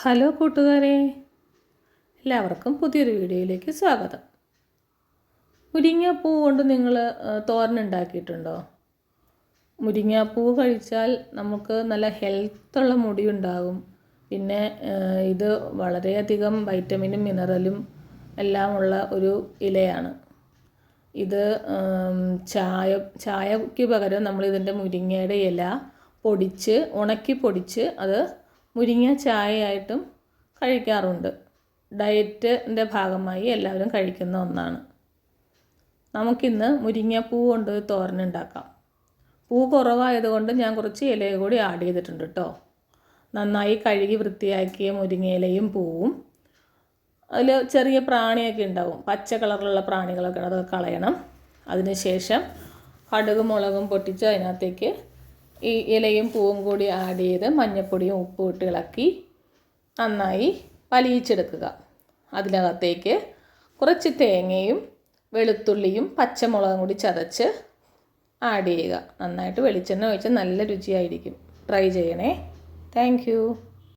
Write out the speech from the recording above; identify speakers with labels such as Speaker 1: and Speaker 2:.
Speaker 1: Hello കൂട്ടുകാരെ, എല്ലാവർക്കും പുതിയൊരു വീഡിയോയിലേക്ക് സ്വാഗതം. മുരിങ്ങാപ്പൂ കൊണ്ട് നിങ്ങൾ തോരനുണ്ടാക്കിയിട്ടുണ്ടോ? മുരിങ്ങാപ്പൂ കഴിച്ചാൽ നമുക്ക് നല്ല ഹെൽത്തുള്ള മുടി ഉണ്ടാകും. പിന്നെ ഇത് വളരെയധികം വൈറ്റമിനും മിനറലും എല്ലാം ഉള്ള ഒരു ഇലയാണ്. ഇത് ചായയ്ക്ക് പകരം നമ്മളിതിൻ്റെ മുരിങ്ങയുടെ ഇല ഉണക്കി പൊടിച്ച് അത് മുരിങ്ങ ചായയായിട്ടും കഴിക്കാറുണ്ട്. ഡയറ്റിൻ്റെ ഭാഗമായി എല്ലാവരും കഴിക്കുന്ന ഒന്നാണ്. നമുക്കിന്ന് മുരിങ്ങപ്പൂ കൊണ്ട് തോരനുണ്ടാക്കാം. പൂ കുറവായതുകൊണ്ട് ഞാൻ കുറച്ച് ഇല കൂടി ആഡ് ചെയ്തിട്ടുണ്ട് കേട്ടോ. നന്നായി കഴുകി വൃത്തിയാക്കിയ മുരിങ്ങയിലയും പൂവും, അതിൽ ചെറിയ പ്രാണിയൊക്കെ ഉണ്ടാവും, പച്ച കളറിലുള്ള പ്രാണികളൊക്കെ അതൊക്കെ കളയണം. അതിനുശേഷം കടുകും മുളകും പൊട്ടിച്ച് അതിനകത്തേക്ക് ഈ ഇലയും പൂവും കൂടി ആഡ് ചെയ്ത് മഞ്ഞൾപ്പൊടിയും ഉപ്പും ഇട്ട് ഇളക്കി നന്നായി വലിയിച്ചെടുക്കുക. അതിനകത്തേക്ക് കുറച്ച് തേങ്ങയും വെളുത്തുള്ളിയും പച്ചമുളകും കൂടി ചതച്ച് ആഡ് ചെയ്യുക. നന്നായിട്ട് വെളിച്ചെണ്ണ ഒഴിച്ച് നല്ല രുചിയായിരിക്കും. ട്രൈ ചെയ്യണേ. താങ്ക്